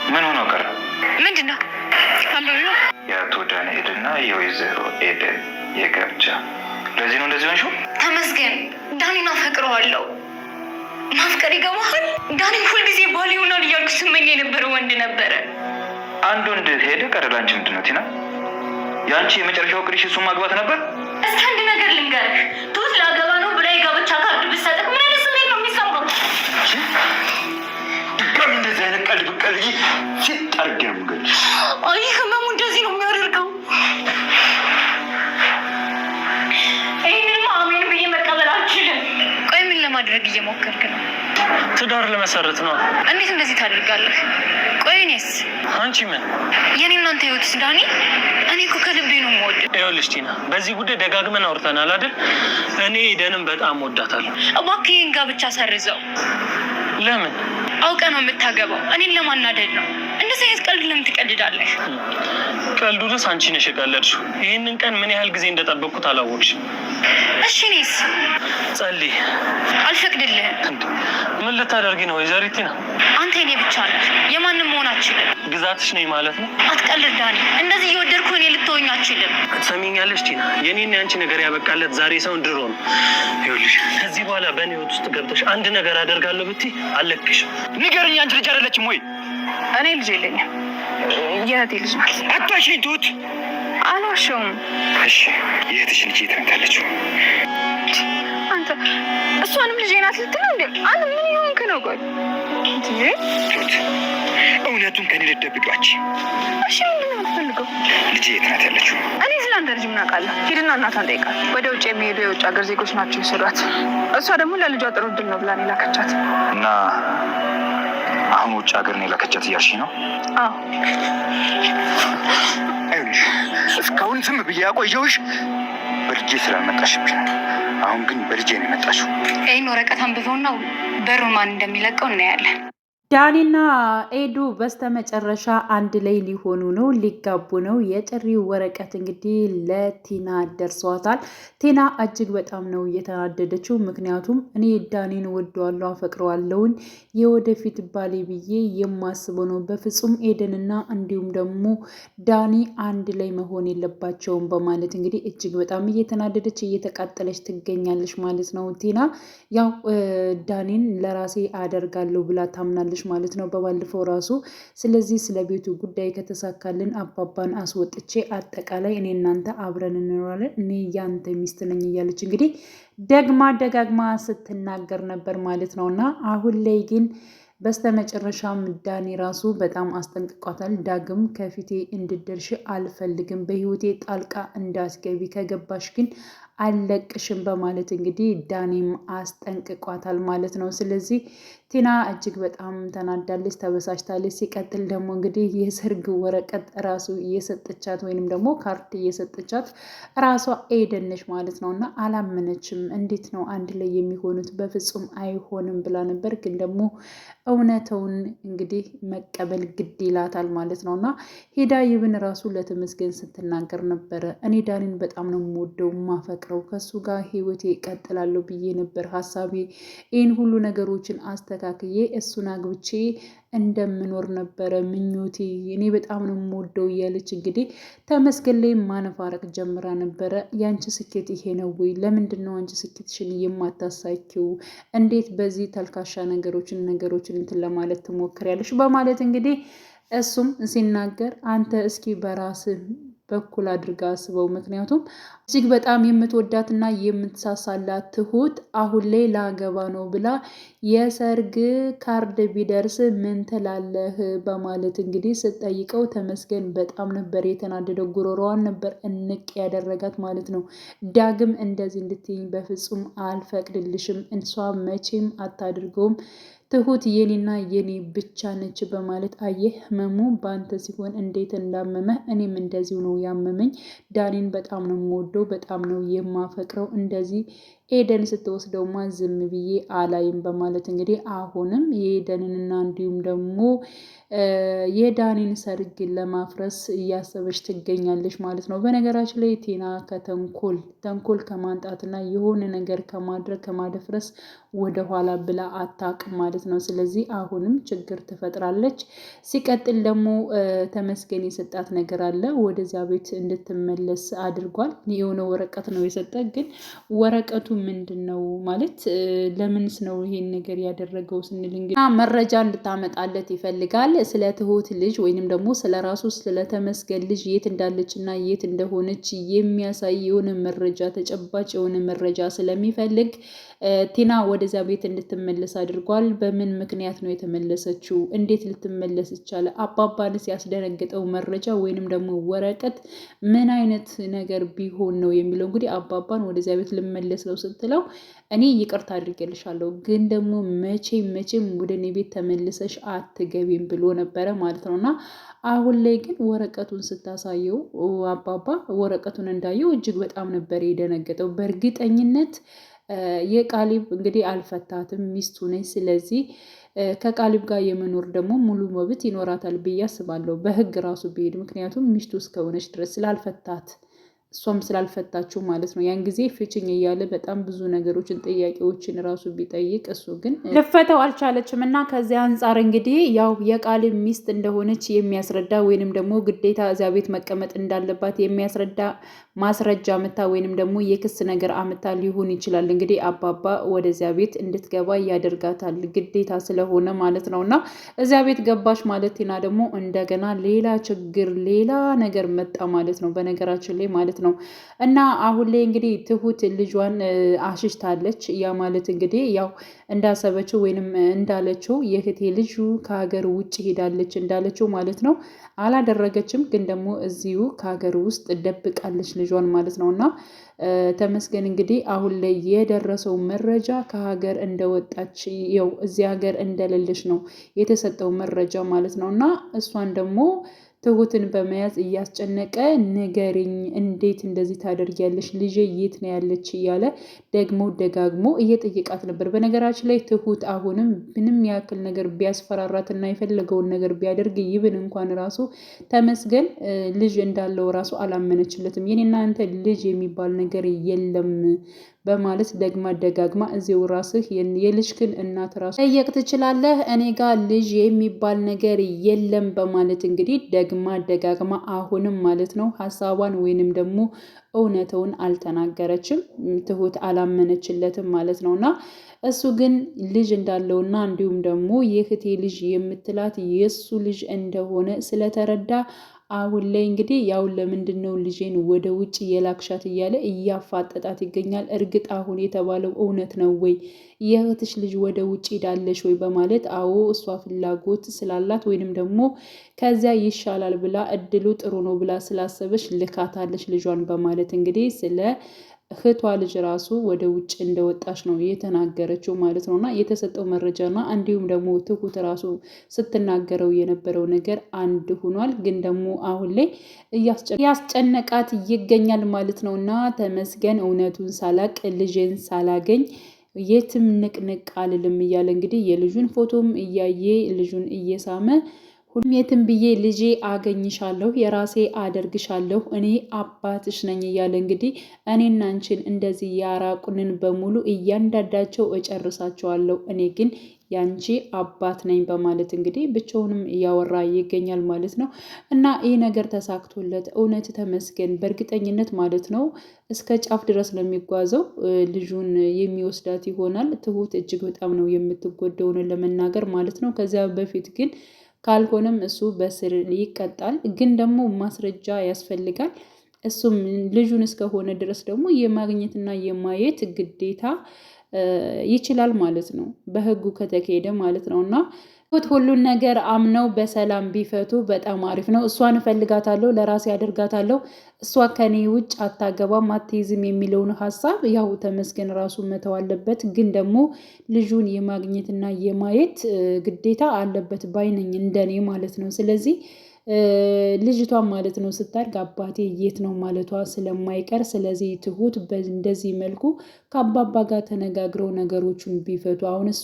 ምን ሆኖ ቀረ? ምንድነው? አንበቢው የአቶ ዳንኤልና የወይዘሮ ኤደን የጋብቻ ለዚህ ነው እንደዚህ ሆንሽው? ተመስገን። ዳኒን አፈቅረዋለሁ። ማፍቀር ይገባሃል? ዳኒ ሁልጊዜ ባል ይሆናል እያልኩ ስመኝ የነበረ ወንድ ነበረ። አንድ ወንድ ሄደ ቀረ። ላንቺ ምንድን ነው ቲና? የአንቺ የመጨረሻው ቅድሽ እሱን ማግባት ነበር? እስኪ አንድ ነገር ልንገርህ። ትሁት ላገባ ነው ብላ የጋብቻ ካርድ ብትሰጥህ ምን አይነት ስሜት ነው የሚሰማው? ድጋሚ እንደዚህ አይነት ቀልድ ብትቀልጂ ሲጣርግ ነው የምገልሽ። አይ ህመሙ እንደዚህ ነው የሚያደርገው። ይህንንም አሜን ብዬ መቀበል አልችልም። ቆይ ምን ለማድረግ እየሞከርክ ነው? ትዳር ለመሰረት ነው። እንዴት እንደዚህ ታደርጋለህ? ቆይ እኔስ? አንቺ ምን የኔ እናንተ ህይወትስ ዳኒ? እኔ እኮ ከልቤ ነው የምወደው። ይኸውልሽ ቲና፣ በዚህ ጉዳይ ደጋግመን አውርተናል አይደል? እኔ ኤደንን በጣም ወዳታለሁ። እባክህ ይህን ጋብቻ ሰርዘው። ለምን? አውቀ ነው የምታገባው። እኔን ለማናደድ ነው። እንደዚህ አይነት ቀልድ ለምን ትቀልዳለህ? ቀልዱንስ አንቺ ነሽ የቀለድሽው። ይህንን ቀን ምን ያህል ጊዜ እንደጠበቅኩት አላወቅሽም። እሺ እኔስ? ጸልይ። አልፈቅድልህም። ምን ልታደርጊ ነው ወይዘሪት ቲና? አንተ እኔ ብቻ ነህ፣ የማንም መሆን አትችልም። ግዛትሽ ነኝ ማለት ነው? አትቀልድ ዳኒ። እንደዚህ እየወደድኩ እኔ ልትወኝ አትችልም። ትሰሚኛለሽ ቲና? የኔና ያንቺ ነገር ያበቃለት ዛሬ ሰውን ድሮ ነው። ይኸውልሽ ከዚህ በኋላ በእኔ ህይወት ውስጥ ገብተሽ አንድ ነገር አደርጋለሁ ብትይ አልለቅሽም። ንገርኝ፣ አንቺ ልጅ አይደለችም ወይ? እኔ ልጅ የለኝም፣ የእህቴ ልጅ ናት። አትዋሽኝ ትሁት። አልዋሸውም። እሺ የእህትሽ ልጅ የት ናት ያለችው? አንተ እሷንም ልጄ ናት ልትል እንዴ? አንተ ምን ይሆንክ ነው? ቆይ ትሁት፣ እውነቱን ከኔ ልትደብቂው? እሺ ምንድን ነው የምትፈልገው? ልጄ የት ናት ያለችው? እኔ ስለ አንተ ልጅ ምን አውቃለሁ? ሂድና እናቷን ጠይቃት። ወደ ውጭ የሚሄዱ የውጭ ሀገር ዜጎች ናቸው የወሰዷት። እሷ ደግሞ ለልጇ ጥሩ እድል ነው ብላ ነው የላከቻት። እና አሁን ውጭ ሀገር ነው የላከቻት እያልሽ ነው? አዎ። አይሁንሽ፣ እስካሁን ዝም ብዬ ያቆየሁሽ በልጄ ስላልመጣሽብኝ ነው። አሁን ግን በልጄ ነው የመጣሽው። ይህን ወረቀት አንብበውና በሩን ማን እንደሚለቀው እናያለን። ዳኒና ኤዱ በስተመጨረሻ አንድ ላይ ሊሆኑ ነው፣ ሊጋቡ ነው። የጥሪው ወረቀት እንግዲህ ለቲና ደርሷታል። ቲና እጅግ በጣም ነው እየተናደደችው። ምክንያቱም እኔ ዳኒን ወደዋለሁ፣ አፈቅረዋለሁኝ የወደፊት ባሌ ብዬ የማስበው ነው። በፍጹም ኤደንና እንዲሁም ደግሞ ዳኒ አንድ ላይ መሆን የለባቸውም በማለት እንግዲህ እጅግ በጣም እየተናደደች እየተቃጠለች ትገኛለች ማለት ነው። ቲና ያው ዳኒን ለራሴ አደርጋለሁ ብላ ታምናለች ማለት ነው በባለፈው ራሱ። ስለዚህ ስለ ቤቱ ጉዳይ ከተሳካልን አባባን አስወጥቼ አጠቃላይ እኔ እናንተ አብረን እንኖራለን፣ እኔ ያንተ ሚስት ነኝ እያለች እንግዲህ ደጋግማ ስትናገር ነበር ማለት ነው። እና አሁን ላይ ግን በስተመጨረሻም ዳኒ ራሱ በጣም አስጠንቅቋታል። ዳግም ከፊቴ እንድደርሽ አልፈልግም፣ በህይወቴ ጣልቃ እንዳስገቢ፣ ከገባሽ ግን አልለቅሽም በማለት እንግዲህ ዳኒም አስጠንቅቋታል ማለት ነው። ስለዚህ ቲና እጅግ በጣም ተናዳለች፣ ተበሳጭታለች። ሲቀጥል ደግሞ እንግዲህ የሰርግ ወረቀት ራሱ እየሰጠቻት ወይንም ደግሞ ካርድ እየሰጠቻት ራሷ ኤደን ነች ማለት ነው። እና አላመነችም። እንዴት ነው አንድ ላይ የሚሆኑት? በፍጹም አይሆንም ብላ ነበር። ግን ደግሞ እውነተውን እንግዲህ መቀበል ግድ ይላታል ማለት ነው። እና ሄዳ ይብን ራሱ ለተመስገን ስትናገር ነበረ። እኔ ዳኒን በጣም ነው የምወደው ማፈቅረው፣ ከሱ ጋር ህይወቴ እቀጥላለሁ ብዬ ነበር ሀሳቤ። ይህን ሁሉ ነገሮችን አስተካክዬ እሱን አግብቼ እንደምኖር ነበረ ምኞቴ፣ እኔ በጣም ነው የምወደው እያለች እንግዲህ ተመስገን ላይ ማነፋረቅ ጀምራ ነበረ። ያንቺ ስኬት ይሄ ነው ወይ? ለምንድን ነው አንቺ ስኬትሽን የማታሳኪው? እንዴት በዚህ ተልካሻ ነገሮችን እንትን ለማለት ትሞክሪያለሽ? በማለት እንግዲህ እሱም ሲናገር አንተ እስኪ በራስህ በኩል አድርጋ አስበው። ምክንያቱም እጅግ በጣም የምትወዳትና የምትሳሳላት ትሁት አሁን ላይ ላገባ ነው ብላ የሰርግ ካርድ ቢደርስ ምን ትላለህ በማለት እንግዲህ ስትጠይቀው ተመስገን በጣም ነበር የተናደደው። ጉሮሮዋን ነበር እንቅ ያደረጋት ማለት ነው። ዳግም እንደዚህ እንድትይኝ በፍጹም አልፈቅድልሽም፣ እሷ መቼም አታድርገውም፣ ትሁት የኔና የኔ ብቻ ነች በማለት አየህ፣ ህመሙ በአንተ ሲሆን እንዴት እንዳመመህ እኔም እንደዚሁ ነው ያመመኝ። ዳኒን በጣም ነው የምወደው፣ በጣም ነው የማፈቅረው። እንደዚህ ኤደን ስትወስደውማ ዝም ብዬ አላይም በማለት እንግዲህ አሁንም የኤደንንና እንዲሁም ደግሞ የዳኒን ሰርግ ለማፍረስ እያሰበች ትገኛለች ማለት ነው። በነገራችን ላይ ቲና ተንኮል ከማንጣትና የሆነ ነገር ከማድረግ ከማደፍረስ ወደኋላ ብላ አታውቅም ማለት ነው። ስለዚህ አሁንም ችግር ትፈጥራለች። ሲቀጥል ደግሞ ተመስገን የሰጣት ነገር አለ። ወደዚያ ቤት እንድትመለስ አድርጓል። የሆነ ወረቀት ነው የሰጠ። ግን ወረቀቱ ምንድን ነው ማለት ለምንስ ነው ይሄን ነገር ያደረገው ስንል እንግዲህ መረጃ እንድታመጣለት ይፈልጋል። ስለ ትሁት ልጅ ወይንም ደግሞ ስለ ራሱ ስለተመስገን ልጅ የት እንዳለች እና የት እንደሆነች የሚያሳይ የሆነ መረጃ ተጨባጭ የሆነ መረጃ ስለሚፈልግ ቲና ወደዚያ ቤት እንድትመለስ አድርጓል። በምን ምክንያት ነው የተመለሰችው? እንዴት ልትመለስ ይቻለ? አባባንስ ያስደነገጠው መረጃ ወይንም ደግሞ ወረቀት ምን አይነት ነገር ቢሆን ነው የሚለው እንግዲህ አባባን ወደዚያ ቤት ልመለስ ነው ስትለው እኔ ይቅርታ አድርጌልሻለሁ፣ ግን ደግሞ መቼም ወደ እኔ ቤት ተመልሰሽ አትገቢም ብሎ ነበረ ማለት ነው። እና አሁን ላይ ግን ወረቀቱን ስታሳየው አባባ ወረቀቱን እንዳየው እጅግ በጣም ነበር የደነገጠው። በእርግጠኝነት የቃሊብ እንግዲህ አልፈታትም፣ ሚስቱ ነች። ስለዚህ ከቃሊብ ጋር የመኖር ደግሞ ሙሉ መብት ይኖራታል ብዬ አስባለሁ፣ በህግ ራሱ ቢሄድ። ምክንያቱም ሚስቱ እስከሆነች ድረስ ስላልፈታት እሷም ስላልፈታችው ማለት ነው። ያን ጊዜ ፍችኝ እያለ በጣም ብዙ ነገሮችን ጥያቄዎችን ራሱ ቢጠይቅ እሱ ግን ልፈተው አልቻለችም። እና ከዚያ አንጻር እንግዲህ ያው የቃሊብ ሚስት እንደሆነች የሚያስረዳ ወይንም ደግሞ ግዴታ እዚያ ቤት መቀመጥ እንዳለባት የሚያስረዳ ማስረጃ አምታ ወይንም ደግሞ የክስ ነገር አምታ ሊሆን ይችላል እንግዲህ አባባ ወደዚያ ቤት እንድትገባ ያደርጋታል ግዴታ ስለሆነ ማለት ነው። እና እዚያ ቤት ገባች ማለት ቲና ደግሞ እንደገና ሌላ ችግር ሌላ ነገር መጣ ማለት ነው። በነገራችን ላይ ማለት ነው። እና አሁን ላይ እንግዲህ ትሁት ልጇን አሽሽታለች። ያ ማለት እንግዲህ ያው እንዳሰበችው ወይንም እንዳለችው የእህቴ ልጁ ከሀገር ውጭ ሄዳለች እንዳለችው ማለት ነው። አላደረገችም፣ ግን ደግሞ እዚሁ ከሀገር ውስጥ ደብቃለች ልጇን ማለት ነው። እና ተመስገን እንግዲህ አሁን ላይ የደረሰው መረጃ ከሀገር እንደወጣች ያው እዚህ ሀገር እንደሌለች ነው የተሰጠው መረጃ ማለት ነው። እና እሷን ደግሞ ትሁትን በመያዝ እያስጨነቀ ንገሪኝ፣ እንዴት እንደዚህ ታደርጊያለሽ? ልጄ የት ነው ያለች? እያለ ደግሞ ደጋግሞ እየጠየቃት ነበር። በነገራችን ላይ ትሁት አሁንም ምንም ያክል ነገር ቢያስፈራራትና የፈለገውን ነገር ቢያደርግ ይብን እንኳን ራሱ ተመስገን ልጅ እንዳለው ራሱ አላመነችለትም። የኔና አንተ ልጅ የሚባል ነገር የለም በማለት ደጋግማ እዚው ራስህ የልጅክን እናት ራሱ ጠየቅ ትችላለህ፣ እኔ ጋር ልጅ የሚባል ነገር የለም በማለት እንግዲህ ደጋግማ አሁንም ማለት ነው ሀሳቧን ወይንም ደግሞ እውነተውን አልተናገረችም። ትሁት አላመነችለትም ማለት ነው። እና እሱ ግን ልጅ እንዳለውና እንዲሁም ደግሞ የእህቴ ልጅ የምትላት የእሱ ልጅ እንደሆነ ስለተረዳ አሁን ላይ እንግዲህ ያው ለምንድን ነው ልጄን ወደ ውጭ የላክሻት እያለ እያፋጠጣት ይገኛል። እርግጥ አሁን የተባለው እውነት ነው ወይ? የእህትሽ ልጅ ወደ ውጭ ሄዳለች ወይ? በማለት አዎ እሷ ፍላጎት ስላላት ወይንም ደግሞ ከዚያ ይሻላል ብላ እድሉ ጥሩ ነው ብላ ስላሰበች ልካታለች ልጇን በማለት እንግዲህ ስለ እህቷ ልጅ ራሱ ወደ ውጭ እንደወጣች ነው የተናገረችው ማለት ነው። እና የተሰጠው መረጃና እንዲሁም ደግሞ ትሁት ራሱ ስትናገረው የነበረው ነገር አንድ ሆኗል። ግን ደግሞ አሁን ላይ እያስጨነቃት ይገኛል ማለት ነው። እና ተመስገን እውነቱን ሳላቅ ልጄን ሳላገኝ የትም ንቅንቅ አልልም እያለ እንግዲህ የልጁን ፎቶም እያየ ልጁን እየሳመ ሁሉም የትም ብዬ ልጄ አገኝሻለሁ፣ የራሴ አደርግሻለሁ፣ እኔ አባትሽ ነኝ እያለ እንግዲህ እኔና አንቺን እንደዚህ ያራቁንን በሙሉ እያንዳንዳቸው እጨርሳቸዋለሁ፣ እኔ ግን ያንቺ አባት ነኝ በማለት እንግዲህ ብቻውንም እያወራ ይገኛል ማለት ነው። እና ይህ ነገር ተሳክቶለት እውነት ተመስገን በእርግጠኝነት ማለት ነው እስከ ጫፍ ድረስ ነው የሚጓዘው። ልጁን የሚወስዳት ይሆናል። ትሁት እጅግ በጣም ነው የምትጎደውን ለመናገር ማለት ነው። ከዚያ በፊት ግን ካልሆነም እሱ በስር ይቀጣል። ግን ደግሞ ማስረጃ ያስፈልጋል። እሱም ልጁን እስከሆነ ድረስ ደግሞ የማግኘትና የማየት ግዴታ ይችላል ማለት ነው፣ በህጉ ከተካሄደ ማለት ነው። እና ሁሉን ነገር አምነው በሰላም ቢፈቱ በጣም አሪፍ ነው። እሷን እፈልጋታለሁ፣ ለራሴ አደርጋታለሁ፣ እሷ ከኔ ውጭ አታገባም አትይዝም የሚለውን ሀሳብ ያው ተመስገን ራሱ መተው አለበት። ግን ደግሞ ልጁን የማግኘትና የማየት ግዴታ አለበት ባይነኝ እንደኔ ማለት ነው። ስለዚህ ልጅቷ ማለት ነው ስታድግ አባቴ የት ነው ማለቷ ስለማይቀር ስለዚህ ትሁት እንደዚህ መልኩ ከአባባ ጋር ተነጋግረው ነገሮቹን ቢፈቱ አሁን እሷ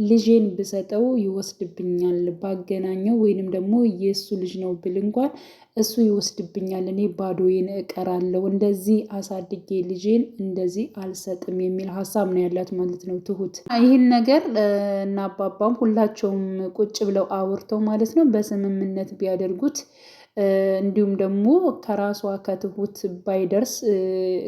ልጄን ብሰጠው ይወስድብኛል፣ ባገናኘው ወይንም ደግሞ የእሱ ልጅ ነው ብል እንኳን እሱ ይወስድብኛል፣ እኔ ባዶዬን እቀራለሁ፣ እንደዚህ አሳድጌ ልጄን እንደዚህ አልሰጥም የሚል ሀሳብ ነው ያላት ማለት ነው ትሁት። ይህን ነገር እና አባባም ሁላቸውም ቁጭ ብለው አውርተው ማለት ነው በስምምነት ቢያደርጉት እንዲሁም ደግሞ ከራሷ ከትሁት ባይደርስ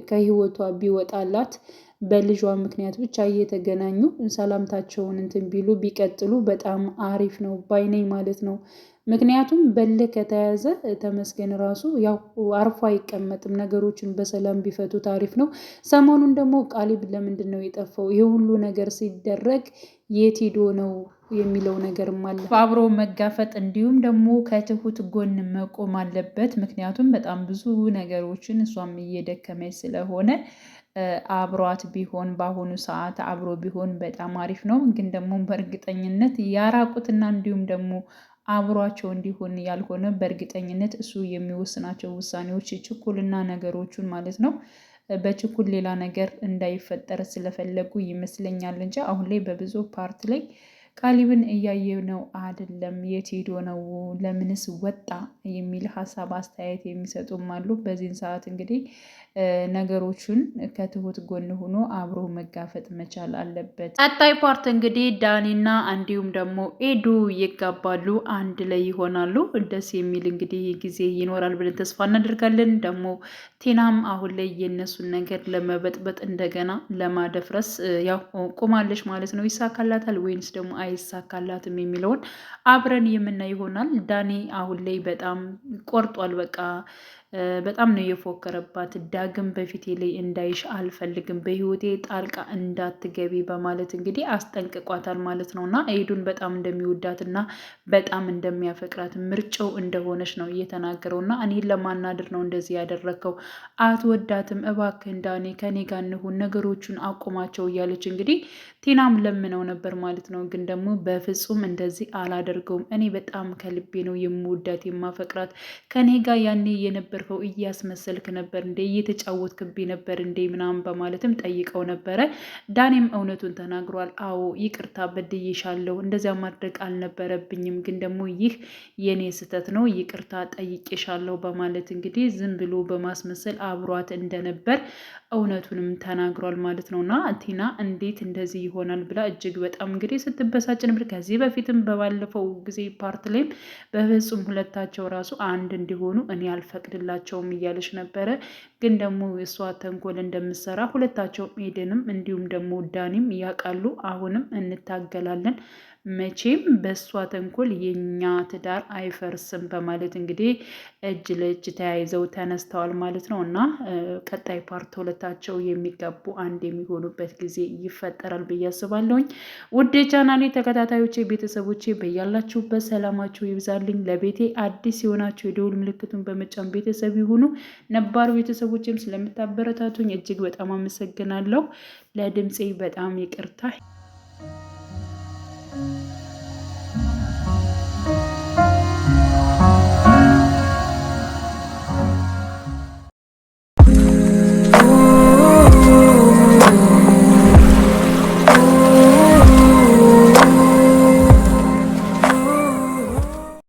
ከህይወቷ ቢወጣላት በልጇ ምክንያት ብቻ እየተገናኙ ሰላምታቸውን እንትን ቢሉ ቢቀጥሉ በጣም አሪፍ ነው ባይነኝ ማለት ነው። ምክንያቱም በልህ ከተያዘ ተመስገን ራሱ ያው አርፎ አይቀመጥም። ነገሮችን በሰላም ቢፈቱት አሪፍ ነው። ሰሞኑን ደግሞ ቃሊብ ለምንድን ነው የጠፋው? ይህ ሁሉ ነገር ሲደረግ የት ሄዶ ነው የሚለው ነገርም አለ። አብሮ መጋፈጥ እንዲሁም ደግሞ ከትሁት ጎን መቆም አለበት። ምክንያቱም በጣም ብዙ ነገሮችን እሷም እየደከመች ስለሆነ አብሯት ቢሆን በአሁኑ ሰዓት አብሮ ቢሆን በጣም አሪፍ ነው። ግን ደግሞ በእርግጠኝነት ያራቁትና እንዲሁም ደግሞ አብሯቸው እንዲሆን ያልሆነ በእርግጠኝነት እሱ የሚወስናቸው ውሳኔዎች ችኩልና ነገሮቹን ማለት ነው በችኩል ሌላ ነገር እንዳይፈጠር ስለፈለጉ ይመስለኛል እንጂ አሁን ላይ በብዙ ፓርት ላይ ቃሊብን እያየ ነው አይደለም፣ የት ሄዶ ነው፣ ለምንስ ወጣ የሚል ሀሳብ አስተያየት የሚሰጡም አሉ። በዚህን ሰዓት እንግዲህ ነገሮቹን ከትሁት ጎን ሆኖ አብሮ መጋፈጥ መቻል አለበት። ቀጣይ ፓርት እንግዲህ ዳኒና እንዲሁም ደግሞ ኤዱ ይጋባሉ፣ አንድ ላይ ይሆናሉ። ደስ የሚል እንግዲህ ጊዜ ይኖራል ብለን ተስፋ እናደርጋለን። ደግሞ ቲናም አሁን ላይ የነሱን ነገር ለመበጥበጥ እንደገና ለማደፍረስ ያው ቁማለች ማለት ነው። ይሳካላታል ወይንስ ደግሞ አይሳካላትም የሚለውን አብረን የምናይ ይሆናል። ዳኒ አሁን ላይ በጣም ቆርጧል። በቃ በጣም ነው የፎከረባት። ዳግም በፊቴ ላይ እንዳይሽ አልፈልግም፣ በህይወቴ ጣልቃ እንዳትገቢ በማለት እንግዲህ አስጠንቅቋታል ማለት ነው። እና ኤዱን በጣም እንደሚወዳት እና በጣም እንደሚያፈቅራት ምርጫው እንደሆነች ነው እየተናገረው። እና እኔን ለማናደር ነው እንደዚህ ያደረግከው፣ አትወዳትም፣ እባክህን ዳኒ ከኔ ጋር እንሁን፣ ነገሮቹን አቁማቸው እያለች እንግዲህ ቲናም ለምነው ነበር ማለት ነው። ግን ደግሞ በፍጹም እንደዚህ አላደርገውም፣ እኔ በጣም ከልቤ ነው የምወዳት የማፈቅራት፣ ከኔ ጋር ያኔ የነበርከው እያስመሰልክ ነበር እንደ እየተጫወትክብኝ ነበር እንደ ምናምን በማለትም ጠይቀው ነበረ። ዳኔም እውነቱን ተናግሯል። አዎ ይቅርታ በድዬሻለሁ፣ እንደዚያ ማድረግ አልነበረብኝም፣ ግን ደግሞ ይህ የኔ ስህተት ነው፣ ይቅርታ ጠይቄሻለሁ በማለት እንግዲህ ዝም ብሎ በማስመሰል አብሯት እንደነበር እውነቱንም ተናግሯል ማለት ነው። እና ቲና እንዴት እንደዚህ ይሆናል ብላ እጅግ በጣም እንግዲህ ስትበሳጭ ነበር። ከዚህ በፊትም በባለፈው ጊዜ ፓርት ላይም በፍጹም ሁለታቸው ራሱ አንድ እንዲሆኑ እኔ አልፈቅድላቸውም እያለች ነበረ። ግን ደግሞ እሷ ተንኮል እንደምትሰራ ሁለታቸውም ኤደንም እንዲሁም ደግሞ ዳኒም ያውቃሉ። አሁንም እንታገላለን፣ መቼም በእሷ ተንኮል የኛ ትዳር አይፈርስም በማለት እንግዲህ እጅ ለእጅ ተያይዘው ተነስተዋል ማለት ነው። እና ቀጣይ ፓርት ሁለታቸው የሚጋቡ አንድ የሚሆኑበት ጊዜ ይፈጠራል ብዬ አስባለሁኝ። ውድ ቻናሌ ተከታታዮቼ ቤተሰቦቼ በያላችሁበት ሰላማችሁ ይብዛልኝ። ለቤቴ አዲስ የሆናችሁ የደውል ምልክቱን በመጫን ቤተሰብ ይሁኑ። ነባር ቤተሰቦችም ስለምታበረታቱኝ እጅግ በጣም አመሰግናለሁ። ለድምፄ በጣም ይቅርታ።